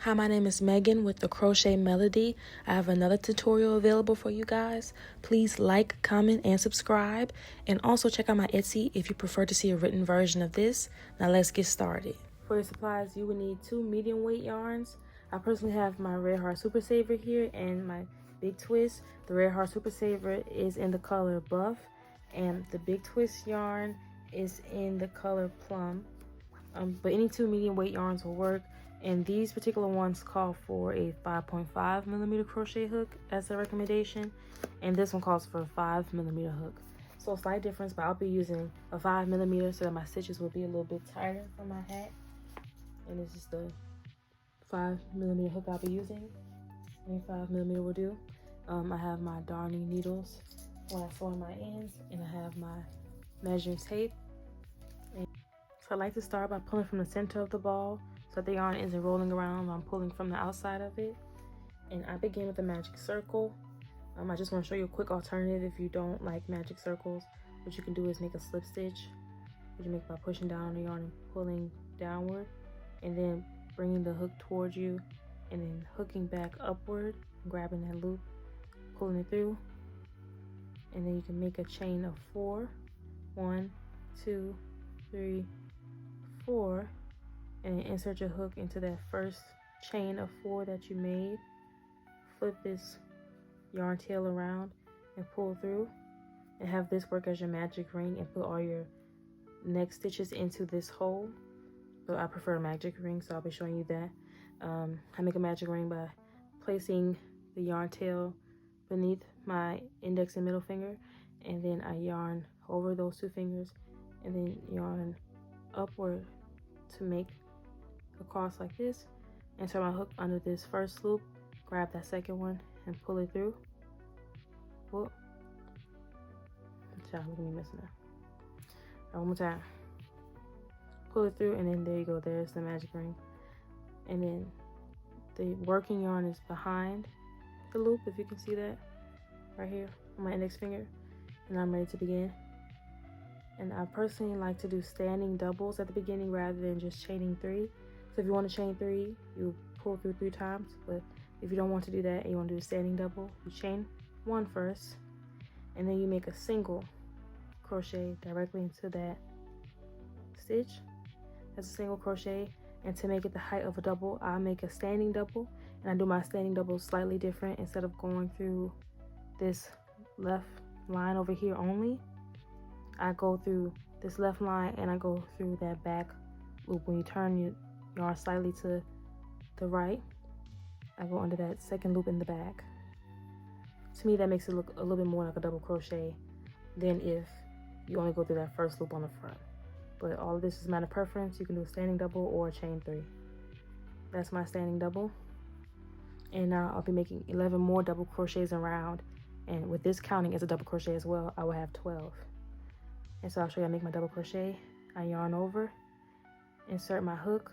Hi, my name is Megan with the Crochet Melody. I have another tutorial available for you guys. Please like, comment, and subscribe. And also check out my Etsy if you prefer to see a written version of this. Now let's get started. For your supplies, you will need 2 medium weight yarns. I personally have my Red Heart Supersaver here and my Big Twist. The Red Heart Supersaver is in the color Buff, and the Big Twist yarn is in the color Plum. But any 2 medium weight yarns will work. And these particular ones call for a 5.5 millimeter crochet hook as a recommendation, and this one calls for a 5 millimeter hook. So a slight difference, but I'll be using a 5 millimeter so that my stitches will be a little bit tighter for my hat. And this is the 5 millimeter hook I'll be using. Any 5 millimeter will do. I have my darning needles when I sew on my ends, and I have my measuring tape. So I like to start by pulling from the center of the ball so that the yarn isn't rolling around. I'm pulling from the outside of it. And I begin with a magic circle. I just want to show you a quick alternative if you don't like magic circles. What you can do is make a slip stitch, which you make by pushing down on the yarn and pulling downward, and then bringing the hook towards you, and then hooking back upward, grabbing that loop, pulling it through, and then you can make a chain of 4. 1, 2, 3, 4, and then insert your hook into that first chain of 4 that you made. Flip this yarn tail around and pull through, and have this work as your magic ring, and put all your next stitches into this hole. So I prefer a magic ring, so I'll be showing you that. I make a magic ring by placing the yarn tail beneath my index and middle finger, and then I yarn over those 2 fingers, and then yarn upward to make a cross like this. Insert my hook under this first loop, grab that second one, and pull it through. Whoop. Look at me missing that. All right, one more time. Pull it through, and then there you go. There's the magic ring. And then the working yarn is behind the loop, if you can see that right here on my index finger. And I'm ready to begin. And I personally like to do standing doubles at the beginning rather than just chaining 3. So if you want to chain 3, you pull through 3 times. But if you don't want to do that and you want to do a standing double, you chain 1 first, and then you make a single crochet directly into that stitch. That's a single crochet. And to make it the height of a double, I make a standing double, and I do my standing double slightly different. Instead of going through this left line over here only, I go through this left line and I go through that back loop. When you turn your yarn slightly to the right, I go under that second loop in the back. To me, that makes it look a little bit more like a double crochet than if you only go through that first loop on the front. But all of this is a matter of preference. You can do a standing double or a chain 3. That's my standing double. And now I'll be making 11 more double crochets around. And with this counting as a double crochet as well, I will have 12. And so I'll show you how to make my double crochet. I yarn over, insert my hook,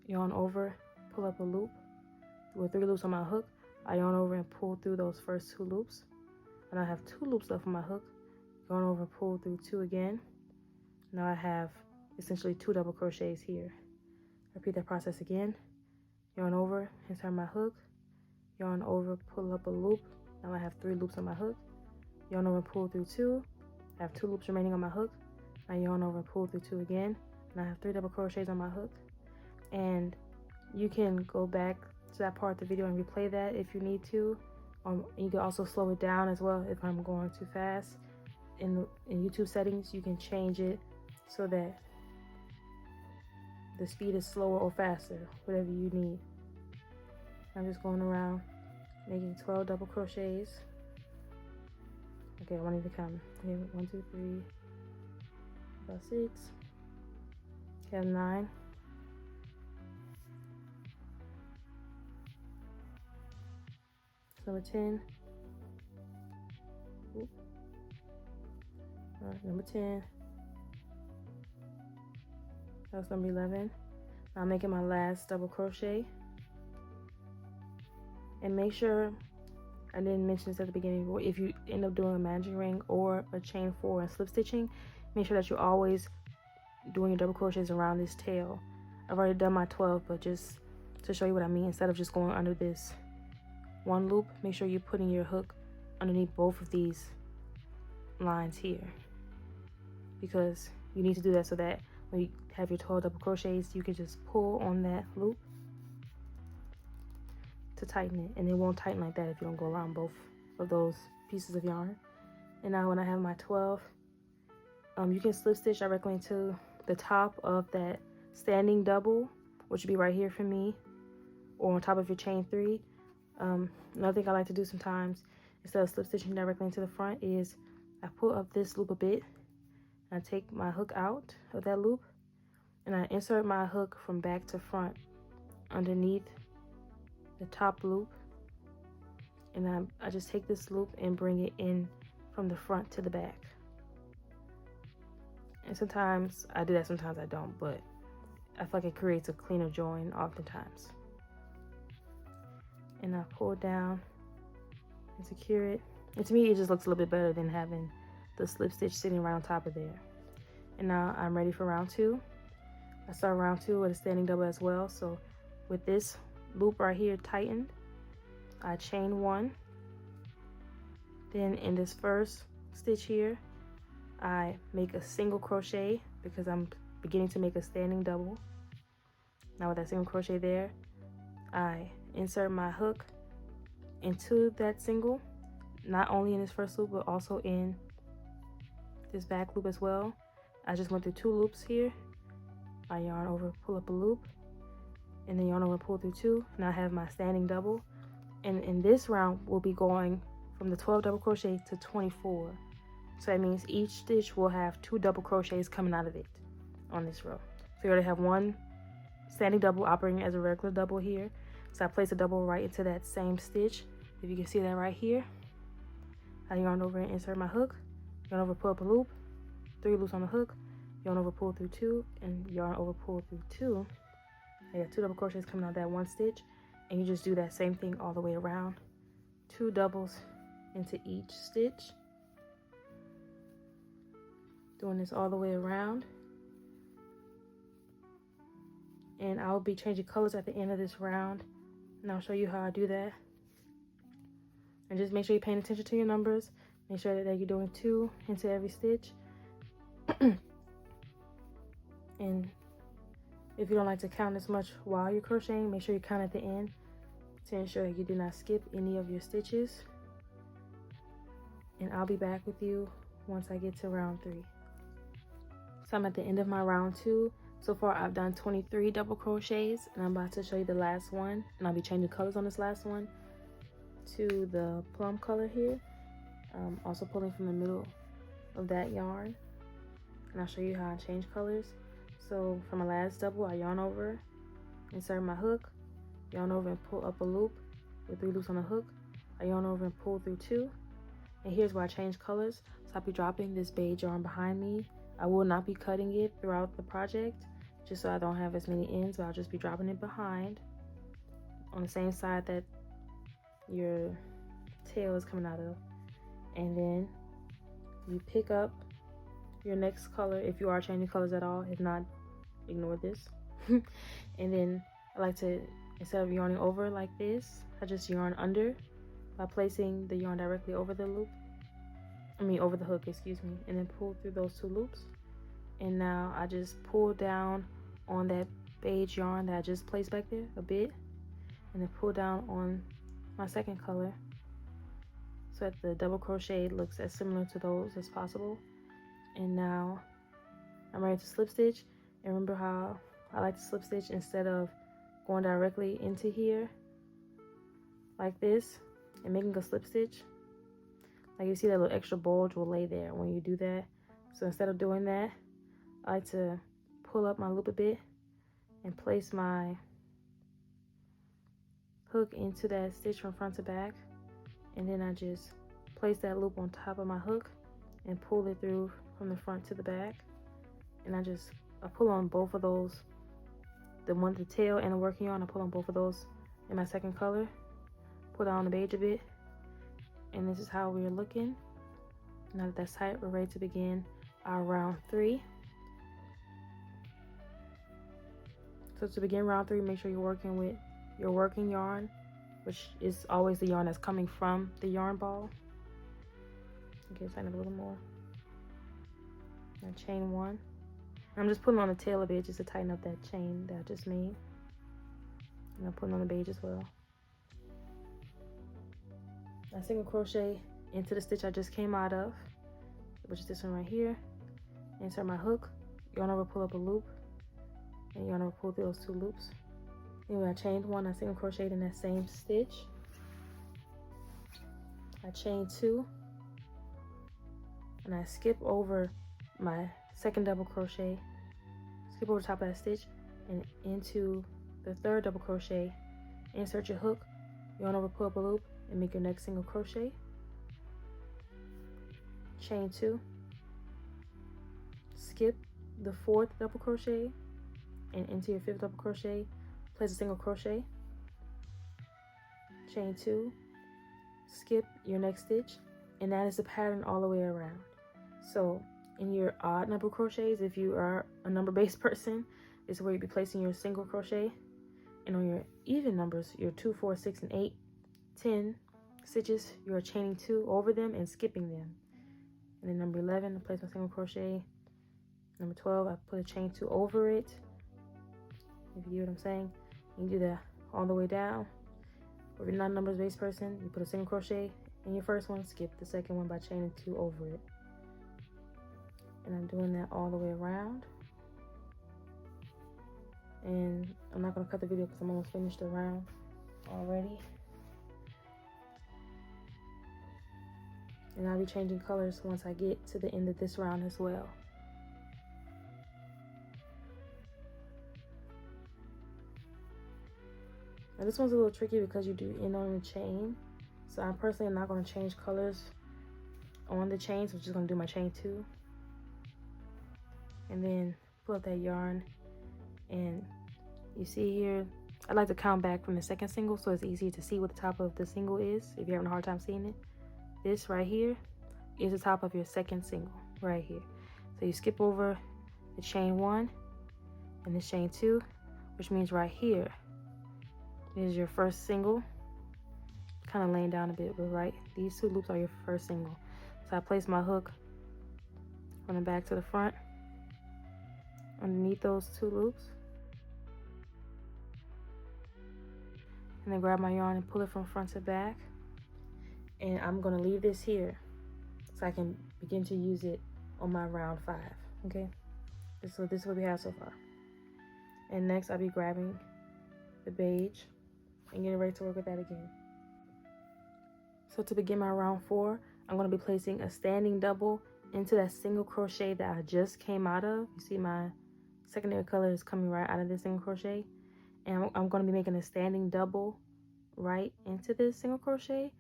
yarn over, pull up a loop. With 3 loops on my hook, I yarn over and pull through those first 2 loops. And I have 2 loops left on my hook. Yarn over, pull through 2 again. Now I have essentially 2 double crochets here. Repeat that process again. Yarn over, insert my hook, yarn over, pull up a loop. Now I have 3 loops on my hook. Yarn over, pull through 2. I have 2 loops remaining on my hook. I yarn over and pull through 2 again. And I have 3 double crochets on my hook. And you can go back to that part of the video and replay that if you need to. You can also slow it down as well if I'm going too fast. In YouTube settings, you can change it so that the speed is slower or faster, whatever you need. I'm just going around making 12 double crochets. Okay, I want you to count. Okay, 1, 2, 3, 4, 5, 6. Okay, I have 9. Number 10. Oop. All right, number 10. That's number 11. Now I'm making my last double crochet. And make sure, I didn't mention this at the beginning, if you end up doing a magic ring or a chain 4 and slip stitching, make sure that you're always doing your double crochets around this tail. I've already done my 12, but just to show you what I mean. Instead of just going under this one loop, make sure you're putting your hook underneath both of these lines here, because you need to do that so that when you have your 12 double crochets, you can just pull on that loop to tighten it, and it won't tighten like that if you don't go around both of those pieces of yarn. And now when I have my 12, you can slip stitch directly into the top of that standing double, which would be right here for me, or on top of your chain 3. Another thing I like to do sometimes, instead of slip stitching directly into the front, is I pull up this loop a bit, and I take my hook out of that loop, and I insert my hook from back to front underneath the top loop, and I just take this loop and bring it in from the front to the back. And sometimes I do that, sometimes I don't, but I feel like it creates a cleaner join oftentimes. And I pull down and secure it. And to me, it just looks a little bit better than having the slip stitch sitting right on top of there. And now I'm ready for round 2. I start round 2 with a standing double as well. So with this loop right here tightened, I chain 1. Then in this first stitch here, I make a single crochet because I'm beginning to make a standing double. Now with that single crochet there, I insert my hook into that single, not only in this first loop but also in this back loop as well. I just went through 2 loops here. I yarn over, pull up a loop, and then yarn over, pull through 2, and I have my standing double. And in this round, we'll be going from the 12 double crochet to 24. So that means each stitch will have 2 double crochets coming out of it on this row. So you already have one standing double operating as a regular double here. So I place a double right into that same stitch. If you can see that right here, I yarn over and insert my hook, yarn over, pull up a loop, 3 loops on the hook, yarn over, pull through 2, and yarn over, pull through 2. I got 2 double crochets coming out of that one stitch, and you just do that same thing all the way around. 2 doubles into each stitch. Doing this all the way around. And I'll be changing colors at the end of this round, and I'll show you how I do that. And just make sure you're paying attention to your numbers. Make sure that you're doing 2 into every stitch. And if you don't like to count as much while you're crocheting, make sure you count at the end to ensure that you do not skip any of your stitches. And I'll be back with you once I get to round 3. So I'm at the end of my round 2. So far I've done 23 double crochets, and I'm about to show you the last one, and I'll be changing colors on this last one to the plum color here. Also pulling from the middle of that yarn, and I'll show you how I change colors. So for my last double, I yarn over, insert my hook, yarn over and pull up a loop with 3 loops on the hook. I yarn over and pull through 2, and here's where I change colors. So I'll be dropping this beige yarn behind me. I will not be cutting it throughout the project, just so I don't have as many ends, but I'll just be dropping it behind on the same side that your tail is coming out of. And then you pick up your next color if you are changing colors at all. If not, ignore this. And then I like to, instead of yarning over like this, I just yarn under by placing the yarn directly over the loop. Over the hook, excuse me, and then pull through those 2 loops. And now I just pull down on that beige yarn that I just placed back there a bit, and then pull down on my second color so that the double crochet looks as similar to those as possible. And now I'm ready to slip stitch. And remember how I like to slip stitch instead of going directly into here like this and making a slip stitch. Like you see that little extra bulge will lay there when you do that. So instead of doing that, I like to pull up my loop a bit and place my hook into that stitch from front to back. And then I just place that loop on top of my hook and pull it through from the front to the back. And I pull on both of those, the one with the tail and the working yarn, I pull on both of those in my second color. Pull down the beige a bit. And this is how we're looking. Now that that's tight, we're ready to begin our round 3. So to begin round 3, make sure you're working with your working yarn, which is always the yarn that's coming from the yarn ball. Okay, tighten up a little more. Now chain 1. I'm just putting on the tail of it just to tighten up that chain that I just made. And I'm putting on the beige as well. I single crochet into the stitch I just came out of, which is this one right here. Insert my hook, yarn over, pull up a loop, and yarn over, pull through those 2 loops. Anyway, I chained 1, I single crocheted in that same stitch. I chained 2, and I skip over my second double crochet, skip over the top of that stitch and into the 3rd double crochet. Insert your hook, yarn over, pull up a loop, and make your next single crochet. Chain 2, skip the 4th double crochet and into your 5th double crochet, place a single crochet. Chain 2, skip your next stitch, and that is the pattern all the way around. So in your odd number crochets, if you are a number-based person, this is where you'll be placing your single crochet. And on your even numbers, your 2, 4, 6, and 8, 10 stitches, you are chaining 2 over them and skipping them. And then number 11, I place my single crochet. Number 12, I put a chain 2 over it. If you get what I'm saying, you can do that all the way down. Or if you're not a numbers-based person, you put a single crochet in your first one, skip the second one by chaining 2 over it. And I'm doing that all the way around. And I'm not going to cut the video because I'm almost finished the round already. And I'll be changing colors once I get to the end of this round as well. Now this one's a little tricky because you do end on the chain. So I'm personally not going to change colors on the chain. So I'm just going to do my chain 2. And then pull up that yarn. And you see here, I like to count back from the second single so it's easy to see what the top of the single is if you're having a hard time seeing it. This right here is the top of your second single right here. So you skip over the chain 1 and the chain 2, which means right here is your first single. Kind of laying down a bit, but right, these 2 loops are your first single. So I place my hook from the back to the front underneath those 2 loops. And then grab my yarn and pull it from front to back. And I'm going to leave this here so I can begin to use it on my round 5. Okay, so this is what we have so far. And next I'll be grabbing the beige and getting ready to work with that again. So to begin my round 4, I'm going to be placing a standing double into that single crochet that I just came out of. You see my secondary color is coming right out of this single crochet. And I'm going to be making a standing double right into this single crochet.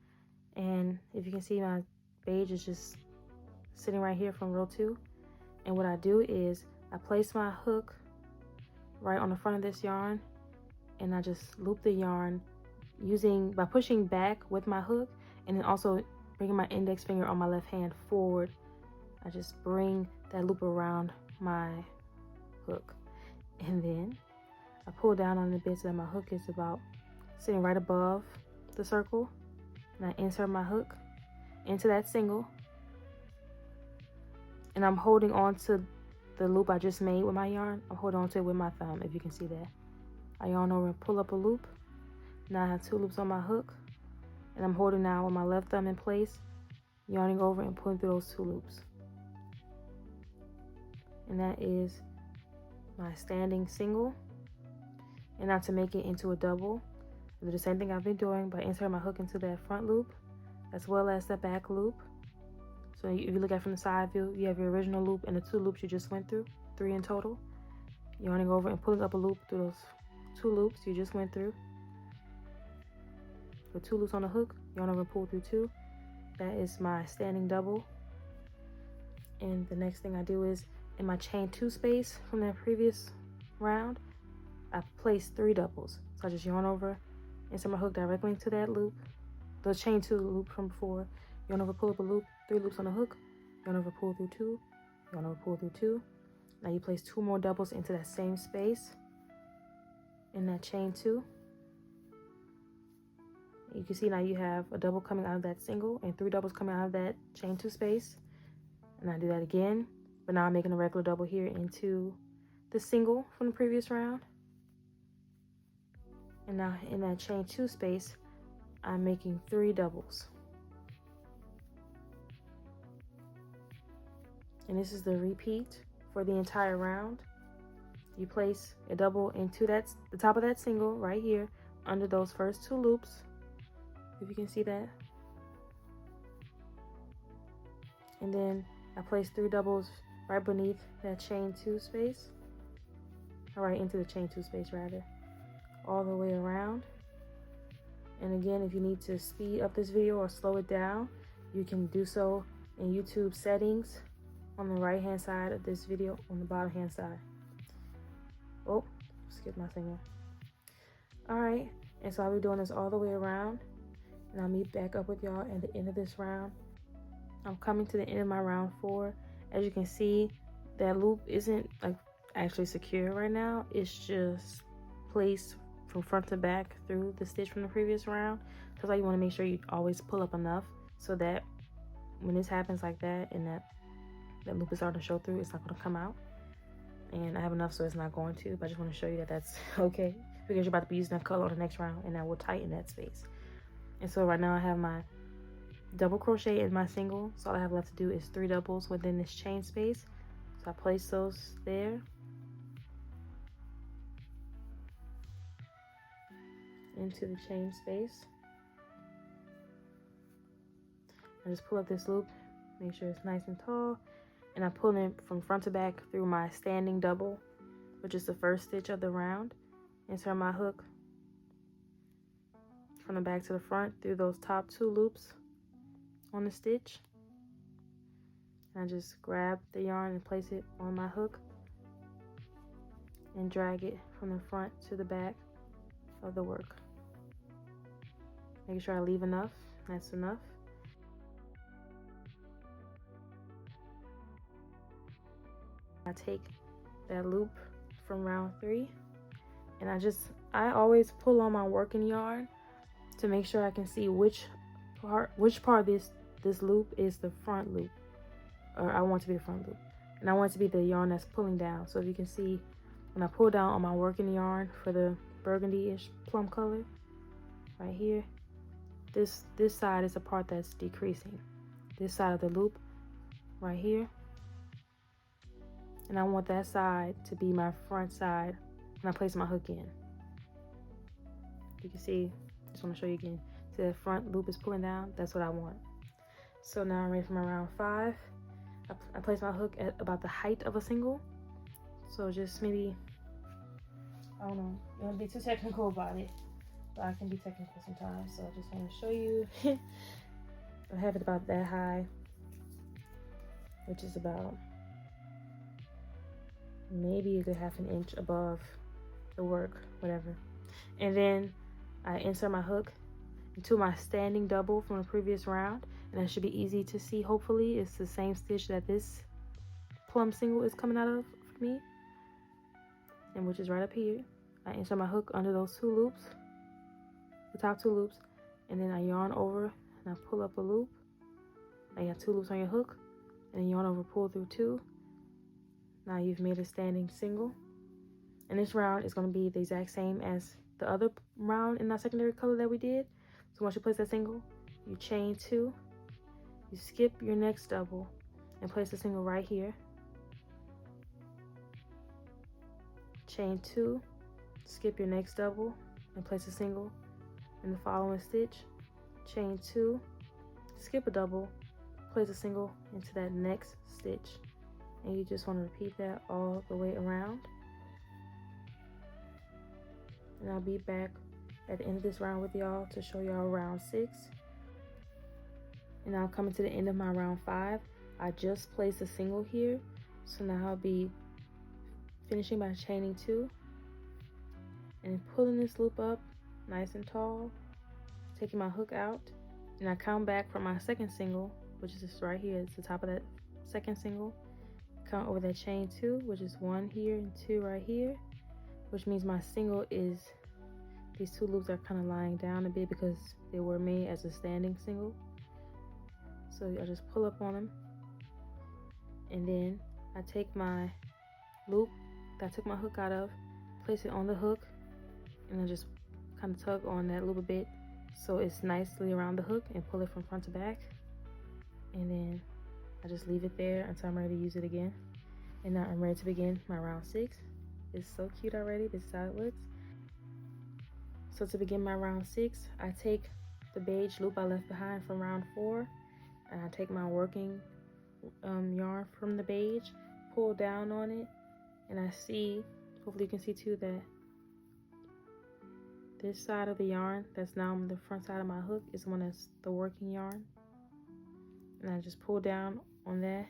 And if you can see, my beige is just sitting right here from row 2. And what I do is I place my hook right on the front of this yarn, and I just loop the yarn by pushing back with my hook, and then also bringing my index finger on my left hand forward. I just bring that loop around my hook, and then I pull down on the bit so that my hook is about sitting right above the circle. And I insert my hook into that single. And I'm holding on to the loop I just made with my yarn. I'm holding on to it with my thumb, if you can see that. I yarn over and pull up a loop. Now I have 2 loops on my hook. And I'm holding now with my left thumb in place, yarning over and pulling through those 2 loops. And that is my standing single. And now to make it into a double, I do the same thing I've been doing by inserting my hook into that front loop as well as the back loop. So if you look at it from the side view, you have your original loop and the 2 loops you just went through, 3 in total. Yarning over and pulling up a loop through those 2 loops you just went through. With 2 loops on the hook, yarn over and pull through 2. That is my standing double. And the next thing I do is in my chain 2 space from that previous round, I place 3 doubles. So I just yarn over, insert my hook directly into that loop, the chain 2 loop from before, yarn over, pull up a loop, 3 loops on the hook, yarn over, pull through 2, yarn over, pull through 2. Now you place 2 more doubles into that same space. in that chain 2. You can see now you have a double coming out of that single and 3 doubles coming out of that chain 2 space. And I do that again, but now I'm making a regular double here into the single from the previous round. And now in that chain 2 space, I'm making 3 doubles. And this is the repeat for the entire round. You place a double into the top of that single right here under those first 2 loops, if you can see that. And then I place 3 doubles right beneath that chain 2 space, or right into the chain 2 space rather, all the way around. And again, if you need to speed up this video or slow it down, you can do so in YouTube settings on the right hand side of this video, on the bottom hand side. Oh, skip my finger. All right, and so I'll be doing this all the way around, and I'll meet back up with y'all at the end of this round. I'm coming to the end of my round 4. As you can see, that loop isn't like actually secure right now. It's just placed from front to back through the stitch from the previous round. That's why you want to make sure you always pull up enough so that when this happens like that and that loop is starting to show through, it's not going to come out. And I have enough so it's not going to, but I just want to show you that that's okay, because you're about to be using that color on the next round, and that will tighten that space. And so right now I have my double crochet in my single, so all I have left to do is 3 doubles within this chain space. So I place those there, into the chain space. I just pull up this loop, make sure it's nice and tall, and I pull it from front to back through my standing double, which is the first stitch of the round. Insert my hook from the back to the front through those top 2 loops on the stitch. And I just grab the yarn and place it on my hook and drag it from the front to the back of the work. Making sure I leave enough. That's enough. I take that loop from round 3, and I always pull on my working yarn to make sure I can see which part of this loop is the front loop, or I want it to be the front loop, and I want it to be the yarn that's pulling down. So if you can see, when I pull down on my working yarn for the burgundy-ish plum color right here, this side is the part that's decreasing, this side of the loop right here. And I want that side to be my front side when I place my hook in. You can see, just want to show you again. See, the front loop is pulling down. That's what I want. So now I'm ready for my round 5. I place my hook at about the height of a single. So just maybe, I don't know, you don't want to be too technical about it, but I can be technical sometimes. So I just want to show you. I have it about that high, which is about maybe a good ½ an inch above the work, whatever. And then I insert my hook into my standing double from the previous round, and that should be easy to see. Hopefully it's the same stitch that this plum single is coming out of for me, and which is right up here. I insert my hook under those 2 loops, the top 2 loops, and then I yarn over and I pull up a loop. Now you have 2 loops on your hook, and then yarn over, pull through 2. Now you've made a standing single, and this round is going to be the exact same as the other round in that secondary color that we did. So once you place that single, you chain 2, you skip your next double and place the single right here, chain 2, skip your next double and place a single in the following stitch, chain 2, skip a double, place a single into that next stitch. And you just want to repeat that all the way around. And I'll be back at the end of this round with y'all to show y'all round 6. And now coming to the end of my round 5, I just placed a single here. So now I'll be finishing by chaining 2 and pulling this loop up nice and tall, taking my hook out, and I count back from my second single, which is this right here. It's the top of that second single. Count over that chain 2, which is 1 here and 2 right here. which means my single is, these 2 loops are kind of lying down a bit because they were made as a standing single. So I just pull up on them, and then I take my loop that I took my hook out of, place it on the hook, and I just kind of tug on that loop a bit so it's nicely around the hook, and pull it from front to back. And then I just leave it there until I'm ready to use it again. And now I'm ready to begin my round 6. It's so cute already. This is how it looks. So to begin my round 6, I take the beige loop I left behind from round 4, and I take my working yarn from the beige, pull down on it, and I see, hopefully you can see too, that this side of the yarn that's now on the front side of my hook is the one that's the working yarn. And I just pull down on that,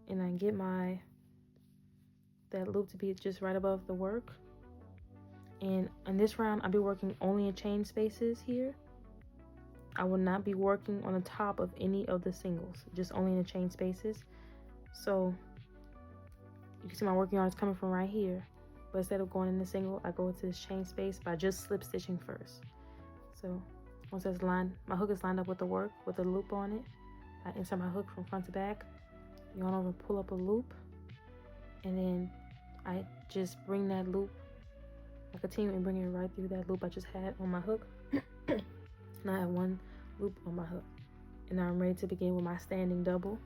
and I get that loop to be just right above the work. And in this round, I'll be working only in chain spaces here. I will not be working on the top of any of the singles, just only in the chain spaces. So you can see my working yarn is coming from right here, but instead of going in the single, I go into this chain space by just slip stitching first. So once that's lined, my hook is lined up with the work with the loop on it, I insert my hook from front to back, yarn over, pull up a loop, and then I just bring that loop, I continue and bring it right through that loop I just had on my hook. Now I have 1 loop on my hook, and now I'm ready to begin with my standing double.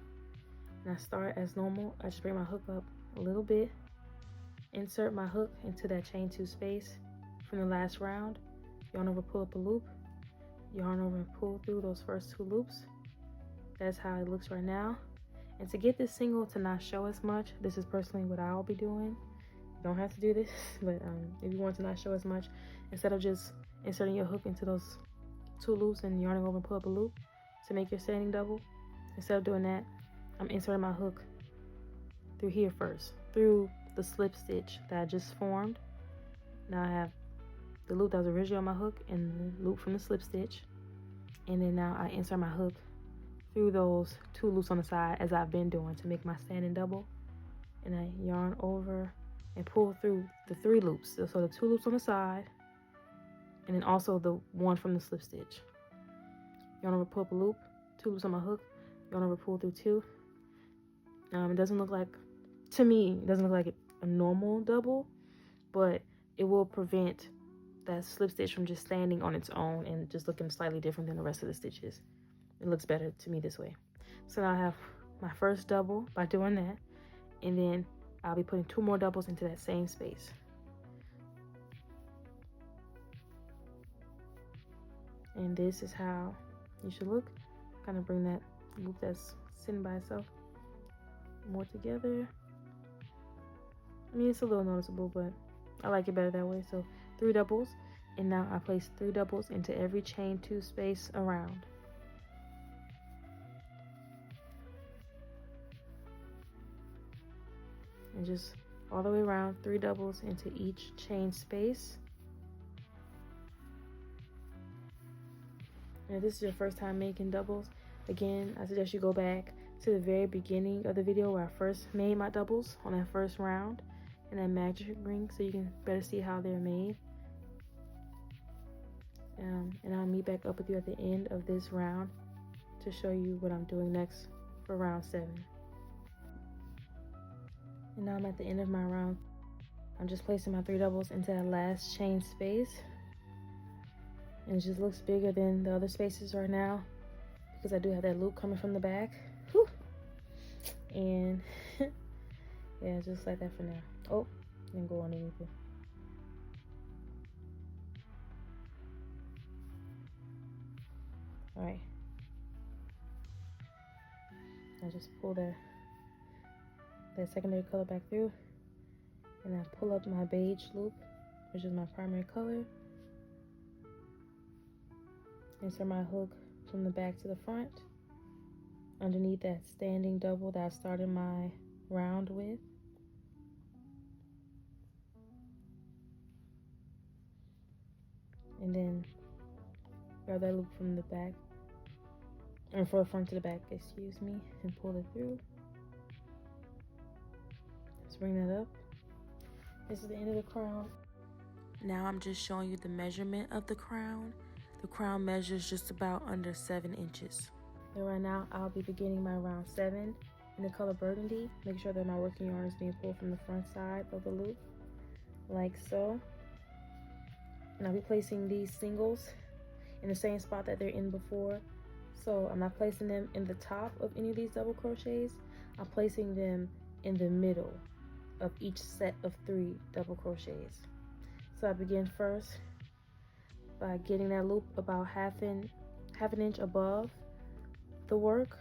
And I start as normal. I just bring my hook up a little bit, insert my hook into that chain 2 space from the last round, yarn over, pull up a loop, yarn over and pull through those first 2 loops. That's how it looks right now. And to get this single to not show as much, this is personally what I'll be doing. You don't have to do this, but if you want to not show as much, instead of just inserting your hook into those 2 loops and yarning over and pull up a loop to make your standing double, instead of doing that, I'm inserting my hook through here first, through the slip stitch that I just formed. Now I have the loop that was originally on my hook and the loop from the slip stitch, and then now I insert my hook through those 2 loops on the side as I've been doing to make my standing double, and I yarn over and pull through the 3 loops, so the 2 loops on the side, and then also the 1 from the slip stitch. Yarn over, pull up a loop, 2 loops on my hook, yarn over, pull through 2. It doesn't look like, to me, it doesn't look like a normal double, but it will prevent that slip stitch from just standing on its own and just looking slightly different than the rest of the stitches. It looks better to me this way. So now I have my first double by doing that, and then I'll be putting 2 more doubles into that same space. And this is how you should look. Kind of bring that loop that's sitting by itself more together. I mean, it's a little noticeable, but I like it better that way. So 3 doubles, and now I place 3 doubles into every chain 2 space around. And just all the way around, 3 doubles into each chain space. And if this is your first time making doubles, again, I suggest you go back to the very beginning of the video where I first made my doubles on that first round and that magic ring, so you can better see how they're made. And I'll meet back up with you at the end of this round to show you what I'm doing next for round 7. And now I'm at the end of my round. I'm just placing my 3 doubles into that last chain space. And it just looks bigger than the other spaces right now because I do have that loop coming from the back. Whew. And yeah, just like that for now. Oh, didn't go underneath it. All right. I just pull that secondary color back through, and I pull up my beige loop, which is my primary color. Insert my hook from the back to the front underneath that standing double that I started my round with. And then grab that loop from the back, or from the front to the back, excuse me, and pull it through. Let's bring that up. This is the end of the crown. Now I'm just showing you the measurement of the crown. The crown measures just about under 7 inches. And right now I'll be beginning my round 7 in the color burgundy. Make sure that my working yarn is being pulled from the front side of the loop, like so. And I'll be placing these singles in the same spot that they're in before. So I'm not placing them in the top of any of these double crochets. I'm placing them in the middle of each set of 3 double crochets. So I begin first by getting that loop about half an inch above the work,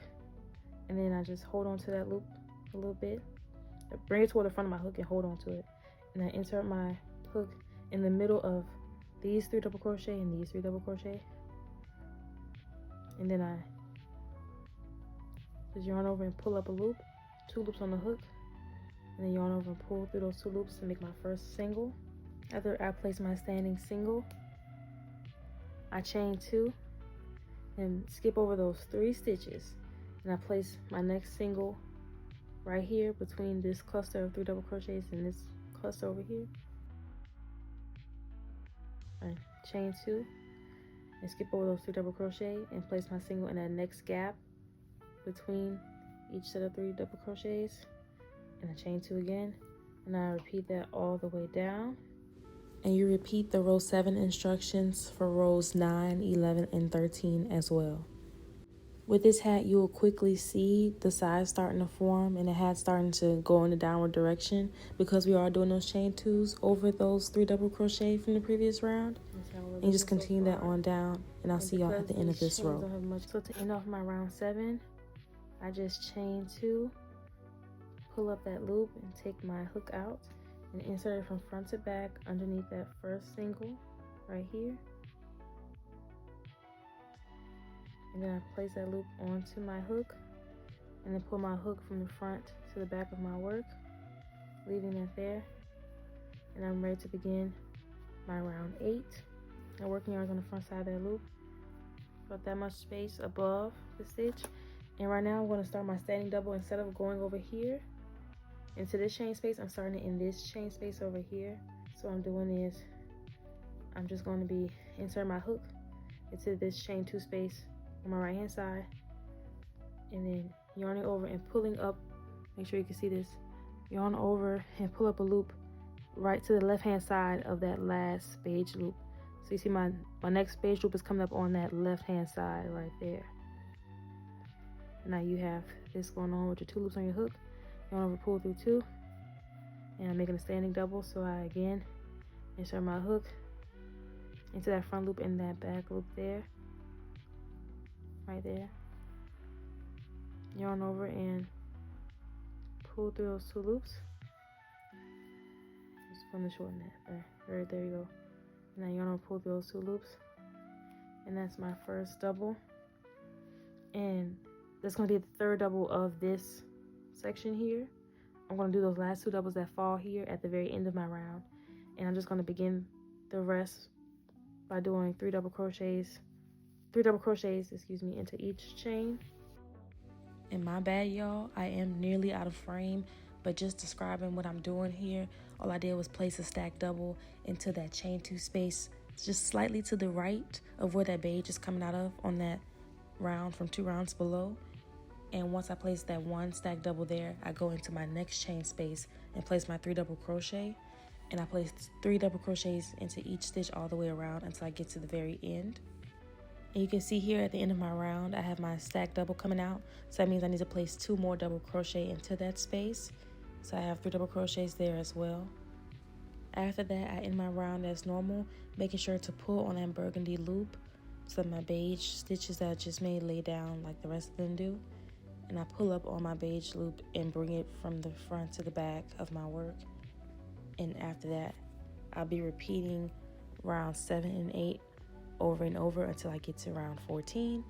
and then I just hold on to that loop a little bit. I bring it toward the front of my hook and hold on to it, and I insert my hook in the middle of these 3 double crochet and these 3 double crochet, and then I just yarn over and pull up a loop, 2 loops on the hook, and then yarn over and pull through those 2 loops to make my first single. After I place my standing single, I chain 2 and skip over those 3 stitches, and I place my next single right here between this cluster of 3 double crochets and this cluster over here. I chain 2 and skip over those 3 double crochet and place my single in that next gap between each set of 3 double crochets, and I chain 2 again, and I repeat that all the way down. And you repeat the row 7 instructions for rows 9, 11, and 13 as well. With this hat, you will quickly see the sides starting to form and the hat starting to go in the downward direction because we are doing those chain 2s over those 3 double crochet from the previous round. And you just continue that on down, and I'll see y'all at the end of this row. So to end off my round 7, I just chain 2, pull up that loop, and take my hook out and insert it from front to back underneath that first single right here. And then I place that loop onto my hook and then pull my hook from the front to the back of my work, leaving that there. And I'm ready to begin my round 8. My working yarn is on the front side of that loop, about that much space above the stitch. And right now I'm going to start my standing double. Instead of going over here into this chain space, I'm starting it in this chain space over here. So what I'm doing is I'm just going to be insert my hook into this chain 2 space on my right hand side, and then yarning over and pulling up. Make sure you can see this. Yarn over and pull up a loop right to the left hand side of that last beige loop. So you see my next beige loop is coming up on that left hand side right there. Now you have this going on with your 2 loops on your hook. Yarn over, pull through 2, and I'm making a standing double. So I again insert my hook into that front loop and that back loop there, right there. Yarn over and pull through those 2 loops. Just want to shorten that. Right there you go. Now yarn over, pull through those 2 loops, and that's my first double. And that's going to be the 3rd double of this section here. I'm going to do those last 2 doubles that fall here at the very end of my round, and I'm just going to begin the rest by doing 3 double crochets into each chain. And my bad, y'all, I am nearly out of frame, but just describing what I'm doing here, all I did was place a stacked double into that chain 2 space just slightly to the right of where that beige is coming out of on that round from 2 rounds below. And once I place that 1 stacked double there, I go into my next chain space and place my 3 double crochet, and I place 3 double crochets into each stitch all the way around until I get to the very end. And you can see here at the end of my round, I have my stacked double coming out. So that means I need to place 2 more double crochet into that space. So I have 3 double crochets there as well. After that, I end my round as normal, making sure to pull on that burgundy loop so that my beige stitches that I just made lay down like the rest of them do. And I pull up on my beige loop and bring it from the front to the back of my work. And after that, I'll be repeating rounds 7 and 8 over and over until I get to round 14.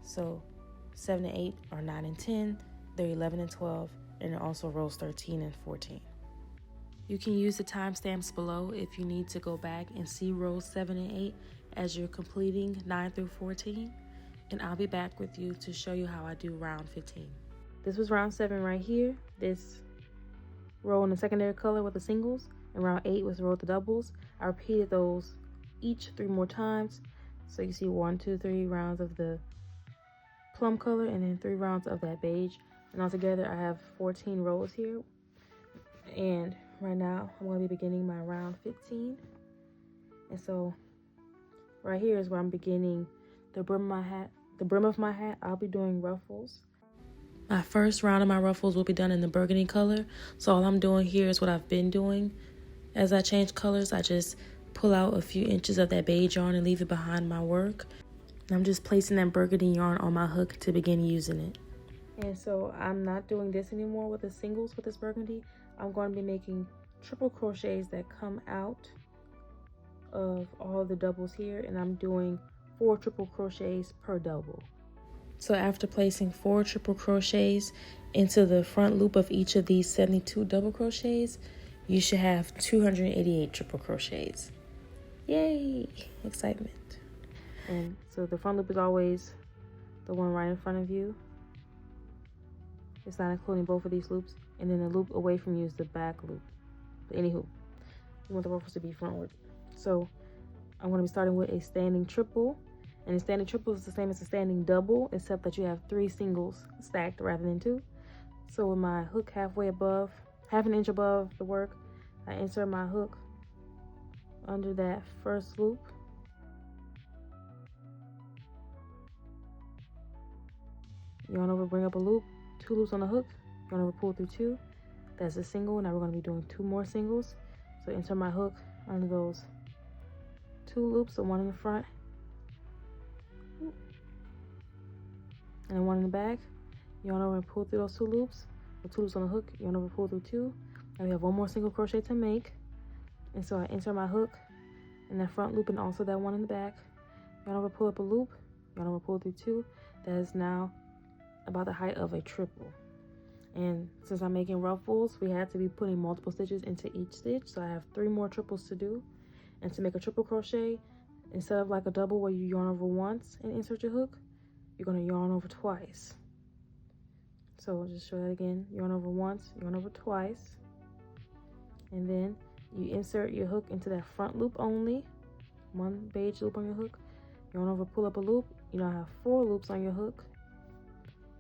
So 7 and 8 are 9 and 10, they're 11 and 12, and it also rows 13 and 14. You can use the timestamps below if you need to go back and see rows 7 and 8 as you're completing 9 through 14. And I'll be back with you to show you how I do round 15. This was round 7 right here. This row in the secondary color with the singles. and round 8 was the row of the doubles. I repeated those each 3 more times. So you see 1, 2, 3 rounds of the plum color and then 3 rounds of that beige. And altogether I have 14 rows here. And right now I'm going to be beginning my round 15. And so right here is where I'm beginning the brim of my hat. The brim of my hat, I'll be doing ruffles. My first round of my ruffles will be done in the burgundy color. So all I'm doing here is what I've been doing. As I change colors, I just pull out a few inches of that beige yarn and leave it behind my work. And I'm just placing that burgundy yarn on my hook to begin using it. And so I'm not doing this anymore with the singles with this burgundy. I'm going to be making triple crochets that come out of all the doubles here, and I'm doing 4 triple crochets per double. So after placing 4 triple crochets into the front loop of each of these 72 double crochets, you should have 288 triple crochets. Yay! Excitement. And so the front loop is always the one right in front of you. It's not including both of these loops. And then the loop away from you is the back loop. But anywho, you want the ruffles to be frontward. So I'm going to be starting with a standing triple. And a standing triple is the same as a standing double, except that you have 3 singles stacked rather than 2. So with my hook halfway above, half an inch above the work, I insert my hook under that first loop. Yarn over, bring up a loop, 2 loops on the hook, yarn over, pull through 2. That's a single. Now we're going to be doing 2 more singles. So insert my hook under those 2 loops, so 1 in the front and 1 in the back. Yarn over and pull through those 2 loops. With 2 loops on the hook, yarn over, pull through 2. Now we have 1 more single crochet to make. And so I insert my hook in that front loop and also that one in the back. Yarn over, pull up a loop, yarn over, pull through 2. That is now about the height of a triple. And since I'm making ruffles, we had to be putting multiple stitches into each stitch. So I have 3 more triples to do. And to make a triple crochet, instead of like a double where you yarn over once and insert your hook, you're going to yarn over twice. So I'll just show that again. Yarn over once, yarn over twice. And then you insert your hook into that front loop only. 1 beige loop on your hook. Yarn over, pull up a loop. You now have 4 loops on your hook.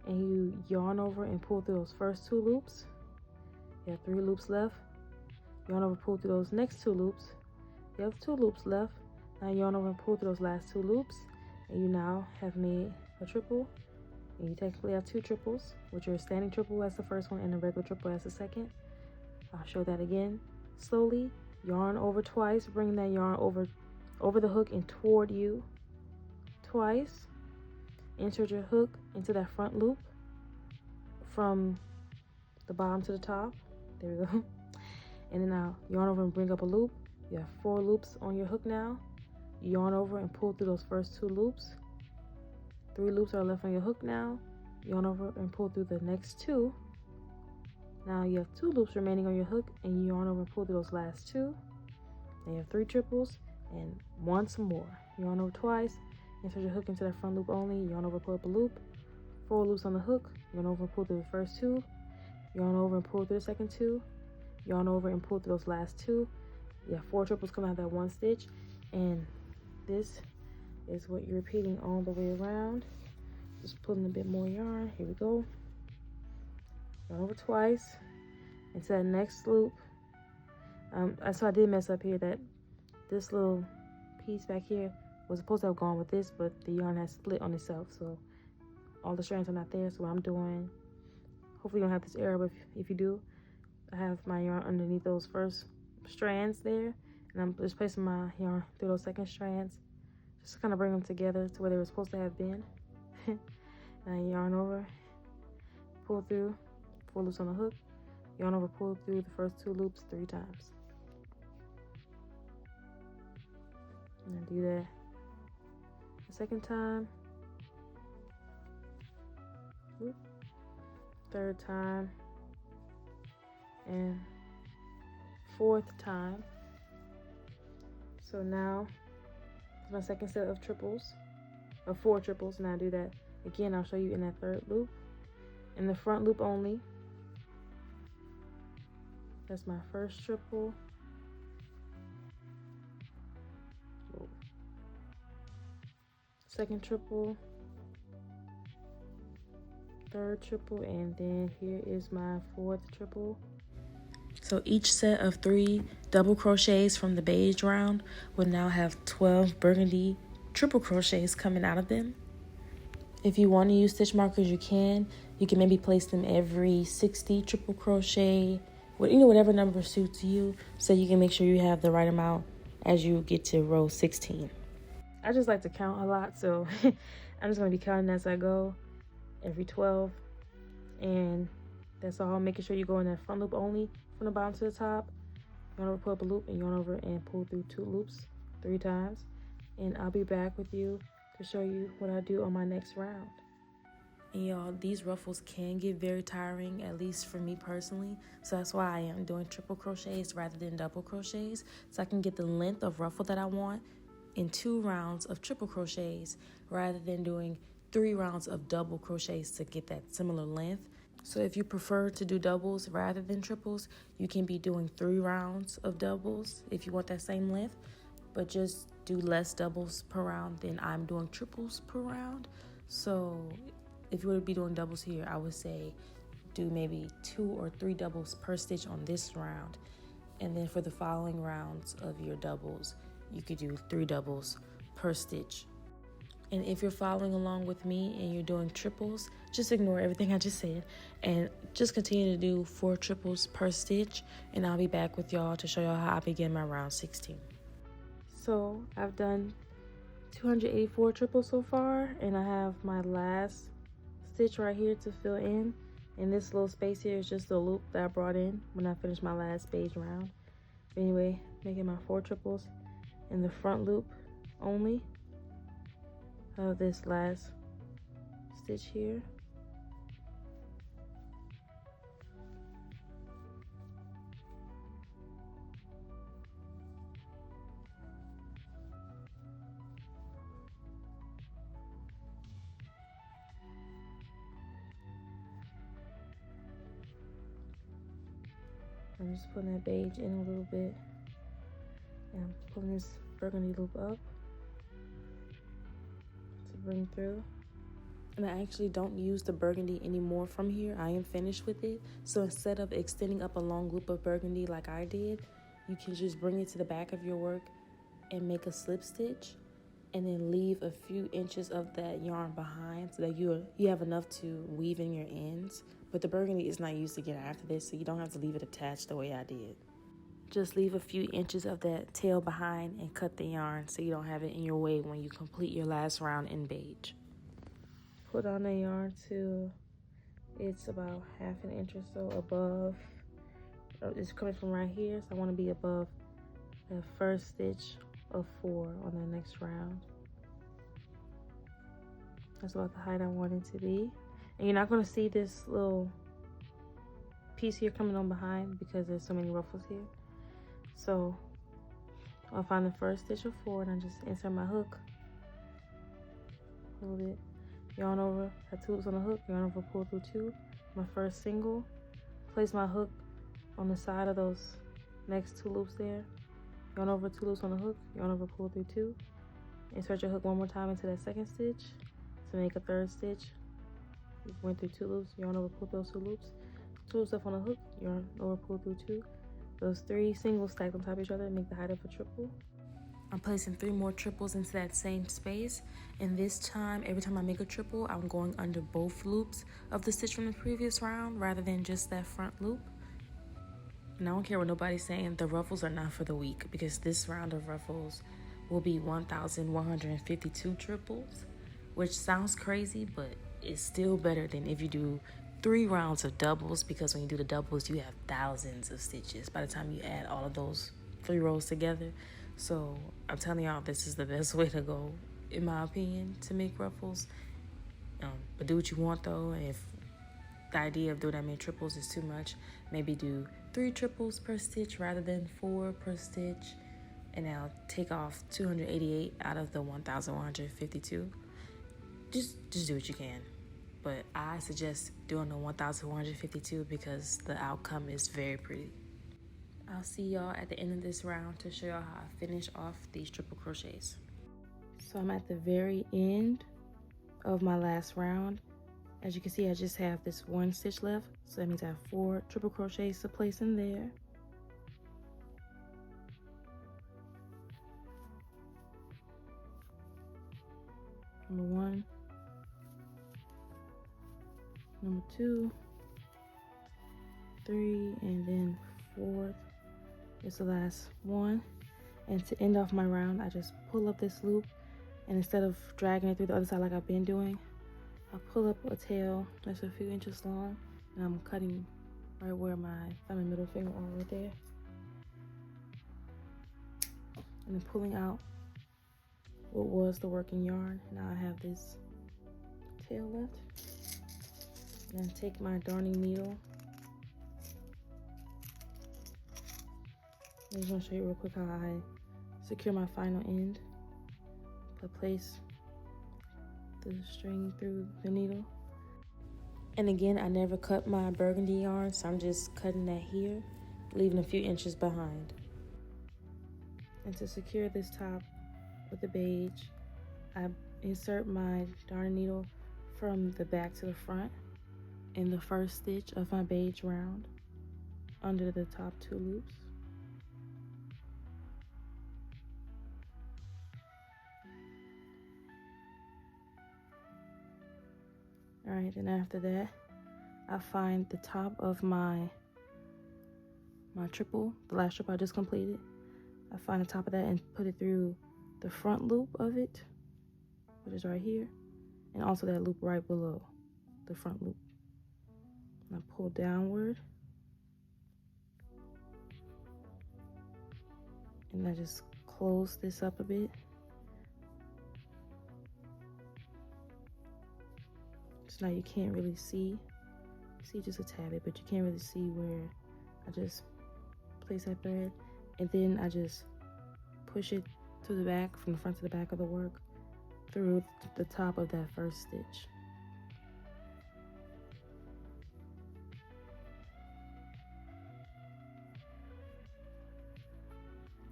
And you yarn over and pull through those first 2 loops. You have 3 loops left. Yarn over, pull through those next 2 loops. You have 2 loops left. Now yarn over and pull through those last 2 loops. And you now have made a triple. And you technically have 2 triples, which are a standing triple as the first one and a regular triple as the second. I'll show that again slowly. Yarn over twice, bring that yarn over the hook and toward you twice. Insert your hook into that front loop from the bottom to the top. There we go. And then now yarn over and bring up a loop. You have 4 loops on your hook now. Yarn over and pull through those first 2 loops. 3 loops are left on your hook now. Yarn over and pull through the next 2. Now you have 2 loops remaining on your hook and you yarn over and pull through those last 2. Then you have 3 triples and once more. Yarn over twice. Insert your hook into that front loop only. Yarn over, pull up a loop. 4 loops on the hook. Yarn over and pull through the first 2. Yarn over and pull through the second 2. Yarn over and pull through those last 2. You have 4 triples coming out of that 1 stitch. And this is what you're repeating all the way around. Just pulling a bit more yarn. Here we go. Yarn over twice into that next loop. So I did mess up here that this little piece back here was supposed to have gone with this, but the yarn has split on itself, so all the strands are not there. So what I'm doing, hopefully you don't have this error, but if you do, I have my yarn underneath those first strands there, and I'm just placing my yarn through those second strands, just to kind of bring them together to where they were supposed to have been. And I yarn over, pull through, 4 loops on the hook, yarn over, pull through the first 2 loops 3 times. And I do that the second time, third time, and 4th time. So now it's my second set of triples, of 4 triples. Now I do that again. I'll show you in that 3rd loop, in the front loop only. That's my first triple. second triple, third triple, and then here is my fourth triple. So each set of 3 double crochets from the beige round will now have 12 burgundy triple crochets coming out of them. If you want to use stitch markers, you can. You can maybe place them every 60 triple crochet, whatever number suits you, so you can make sure you have the right amount as you get to row 16. I just like to count a lot, so I'm just going to be counting as I go, every 12, and that's all. Making sure you go in that front loop only from the bottom to the top. Yarn over, pull up a loop, and yarn over and pull through 2 loops 3 times. And I'll be back with you to show you what I do on my next round. And y'all, these ruffles can get very tiring, at least for me personally. So that's why I am doing triple crochets rather than double crochets, so I can get the length of ruffle that I want in 2 rounds of triple crochets rather than doing 3 rounds of double crochets to get that similar length. So if you prefer to do doubles rather than triples, you can be doing 3 rounds of doubles if you want that same length, but just do less doubles per round than I'm doing triples per round. So if you were to be doing doubles here, I would say do maybe 2 or 3 doubles per stitch on this round. And then for the following rounds of your doubles, you could do 3 doubles per stitch. And if you're following along with me and you're doing triples, just ignore everything I just said and just continue to do 4 triples per stitch, and I'll be back with y'all to show y'all how I begin my round 16. So I've done 284 triples so far, and I have my last stitch right here to fill in, and this little space here is just the loop that I brought in when I finished my last beige round. But anyway, making my 4 triples in the front loop only of this last stitch here. I'm just putting that beige in a little bit, and I'm pulling this burgundy loop up to bring through. And I actually don't use the burgundy anymore from here. I am finished with it. So instead of extending up a long loop of burgundy like I did, you can just bring it to the back of your work and make a slip stitch, and then leave a few inches of that yarn behind so that you have enough to weave in your ends. But the burgundy is not used again after this, so you don't have to leave it attached the way I did. Just leave a few inches of that tail behind and cut the yarn so you don't have it in your way when you complete your last round in beige. Put on the yarn till it's about ½ an inch or so above. It's coming from right here, so I want to be above the first stitch of 4 on the next round. That's about the height I want it to be. And you're not going to see this little piece here coming on behind because there's so many ruffles here. So I'll find the first stitch of 4 and I just insert my hook, hold it, yarn over, got 2 loops on the hook, yarn over, pull through 2, my first single, place my hook on the side of those next 2 loops there, yarn over, 2 loops on the hook, yarn over, pull through 2, insert your hook one more time into that second stitch to make a third stitch. You went through 2 loops, yarn over, pull those 2 loops, 2 loops up on the hook, yarn over, pull through 2. Those 3 singles stacked on top of each other make the height of a triple. I'm placing 3 more triples into that same space, and this time, every time I make a triple, I'm going under both loops of the stitch from the previous round rather than just that front loop. And I don't care what nobody's saying, the ruffles are not for the weak, because this round of ruffles will be 1,152 triples, which sounds crazy, but it's still better than if you do 3 rounds of doubles, because when you do the doubles, you have thousands of stitches by the time you add all of those 3 rows together. So I'm telling y'all, this is the best way to go, in my opinion, to make ruffles. But do what you want though. If the idea of doing that many triples is too much, maybe do 3 triples per stitch rather than 4 per stitch, and now take off 288 out of the 1,152. Just do what you can. But I suggest doing the 1,152 because the outcome is very pretty. I'll see y'all at the end of this round to show y'all how I finish off these triple crochets. So So I'm at the very end of my last round. As you can see, I just have this one stitch left, so that means I have 4 triple crochets to place in there. Number 1, number 2, 3, and then 4th is the last one. And to end off my round, I just pull up this loop, and instead of dragging it through the other side like I've been doing, I pull up a tail that's a few inches long, and I'm cutting right where my thumb and middle finger are right there. And then pulling out what was the working yarn. Now I have this tail left. And then take my darning needle. I just want to show you real quick how I secure my final end. I place the string through the needle. And again, I never cut my burgundy yarn, so I'm just cutting that here, leaving a few inches behind. And to secure this top with the beige, I insert my darning needle from the back to the front in the first stitch of my beige round under the top 2 loops. All right, then after that, I find the top of my triple, the last triple I just completed. I find the top of that and put it through the front loop of it, which is right here, and also that loop right below the front loop. And I pull downward, and I just close this up a bit. So now you can't really see just a tad bit, but you can't really see where I just place that thread. And then I just push it to the back, from the front to the back of the work, through the top of that first stitch.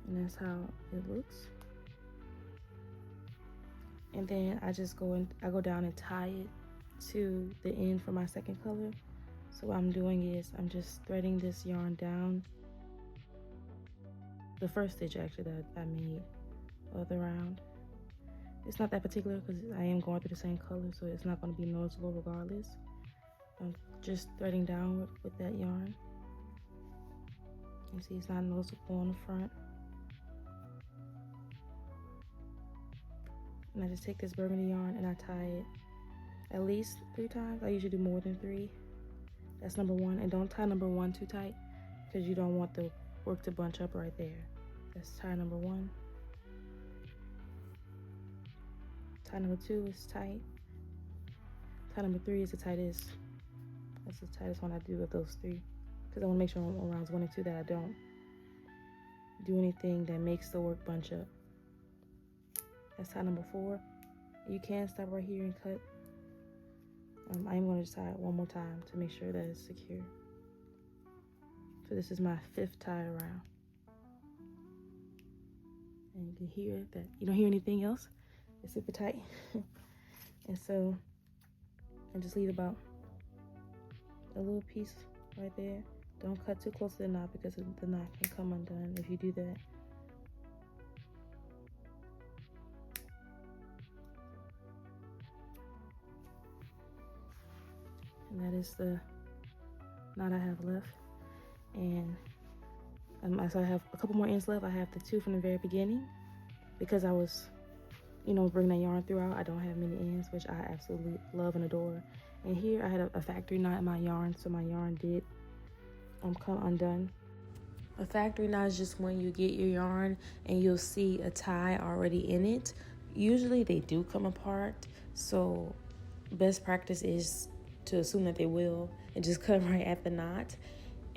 And that's how it looks. And then I just go down and tie it to the end for my second color. So what I'm doing is I'm just threading this yarn down the first stitch actually that I made of the round. It's not that particular because I am going through the same color, so it's not going to be noticeable regardless. I'm just threading downward with that yarn. You see it's not noticeable on the front. And I just take this burgundy yarn and I tie it at least 3 times. I usually do more than 3. That's number 1. And don't tie number 1 too tight because you don't want the work to bunch up right there. That's tie number 1. Tie number 2 is tight. Tie number 3 is the tightest. That's the tightest one I do of those 3. Because I want to make sure on rounds 1 and 2 that I don't do anything that makes the work bunch up. That's tie number 4. You can stop right here and cut. I'm going to just tie it one more time to make sure that it's secure. So this is my 5th tie around. And you can hear that you don't hear anything else. It's super tight. And so I just leave about a little piece right there. Don't cut too close to the knot because the knot can come undone if you do that. And that is the knot I have left. And so I have a couple more ends left. I have the 2 from the very beginning because I was, bringing that yarn throughout. I don't have many ends, which I absolutely love and adore. And here I had a factory knot in my yarn, so my yarn did come undone. A factory knot is just when you get your yarn and you'll see a tie already in it. Usually they do come apart, so best practice is to assume that they will and just cut right at the knot.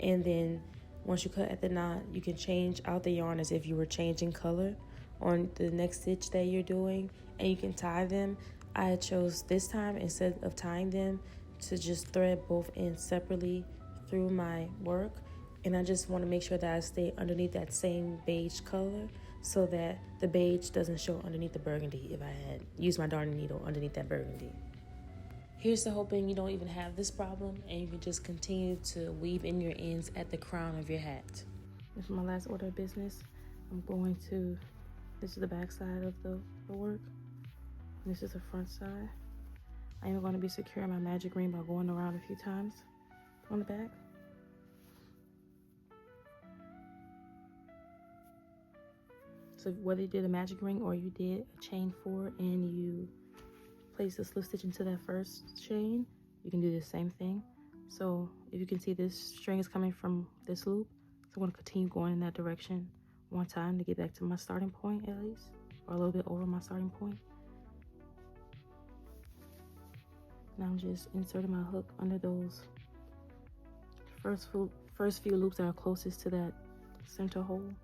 And then once you cut at the knot, you can change out the yarn as if you were changing color on the next stitch that you're doing, and you can tie them. I chose this time, instead of tying them, to just thread both ends separately through my work. And I just want to make sure that I stay underneath that same beige color so that the beige doesn't show underneath the burgundy if I had used my darning needle underneath that burgundy. Here's to hoping you don't even have this problem and you can just continue to weave in your ends at the crown of your hat. This is my last order of business. This is the back side of the work. This is the front side. I am going to be securing my magic ring by going around a few times on the back. So whether you did a magic ring or you did a chain 4 and you place the slip stitch into that first chain, you can do the same thing. So if you can see, this string is coming from this loop, so I'm going to continue going in that direction one time to get back to my starting point, at least, or a little bit over my starting point. Now I'm just inserting my hook under those first few loops that are closest to that center hole.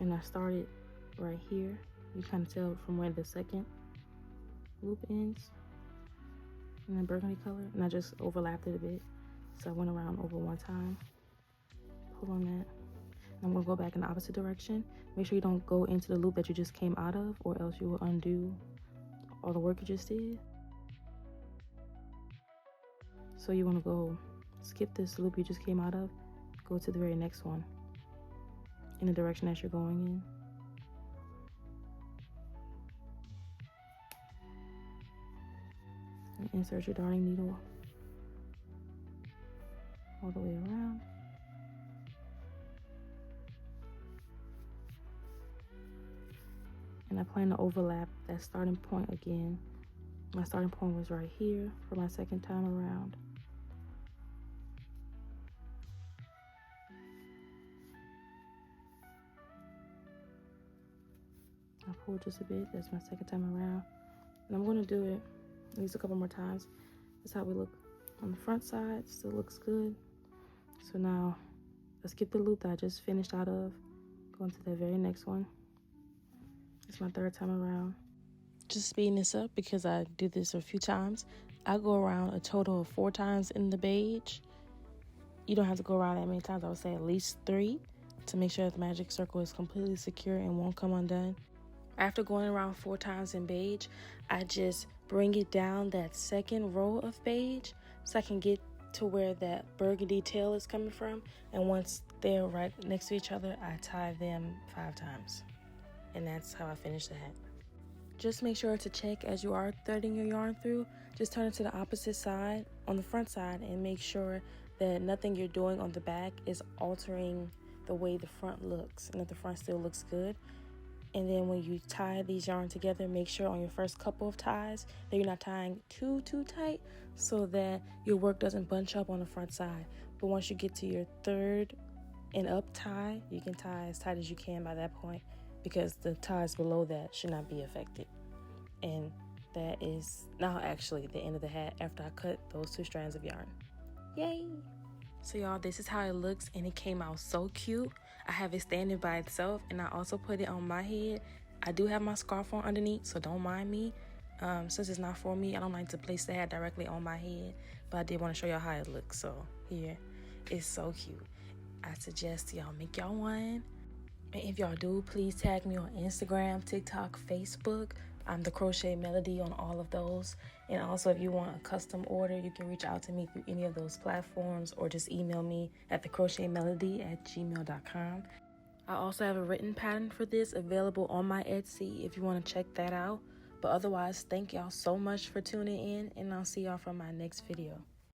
And I started right here. You kind of tell from where the second loop ends in the burgundy color, and I just overlapped it a bit. So I went around over one time, pull on that. And I'm gonna go back in the opposite direction. Make sure you don't go into the loop that you just came out of, or else you will undo all the work you just did. So you wanna go skip this loop you just came out of, go to the very next one in the direction that you're going in. And insert your darning needle all the way around. And I plan to overlap that starting point again. My starting point was right here for my second time around. I pulled just a bit, that's my second time around. And I'm gonna do it at least a couple more times. That's how we look on the front side, still looks good. So now, let's skip the loop that I just finished out of, go into the very next one. It's my third time around. Just speeding this up because I do this a few times. I go around a total of 4 times in the beige. You don't have to go around that many times. I would say at least 3 to make sure that the magic circle is completely secure and won't come undone. After going around 4 times in beige, I just bring it down that second row of beige so I can get to where that burgundy tail is coming from. And once they're right next to each other, I tie them 5 times. And that's how I finish the hat. Just make sure to check as you are threading your yarn through. Just turn it to the opposite side on the front side and make sure that nothing you're doing on the back is altering the way the front looks and that the front still looks good. And then when you tie these yarn together, make sure on your first couple of ties that you're not tying too tight so that your work doesn't bunch up on the front side. But once you get to your third and up tie, you can tie as tight as you can by that point because the ties below that should not be affected. And that is now actually the end of the hat after I cut those 2 strands of yarn. Yay! So y'all, this is how it looks and it came out so cute. I have it standing by itself and I also put it on my head. I do have my scarf on underneath, so don't mind me. Since it's not for me, I don't like to place the hat directly on my head, but I did want to show y'all how it looks. So here, it's so cute. I suggest y'all make y'all one. And if y'all do, please tag me on Instagram, TikTok, Facebook. I'm the Crochet Melody on all of those. And also, if you want a custom order, you can reach out to me through any of those platforms or just email me at thecrochetmelody@gmail.com. I also have a written pattern for this available on my Etsy if you want to check that out. But otherwise, thank y'all so much for tuning in, and I'll see y'all from my next video.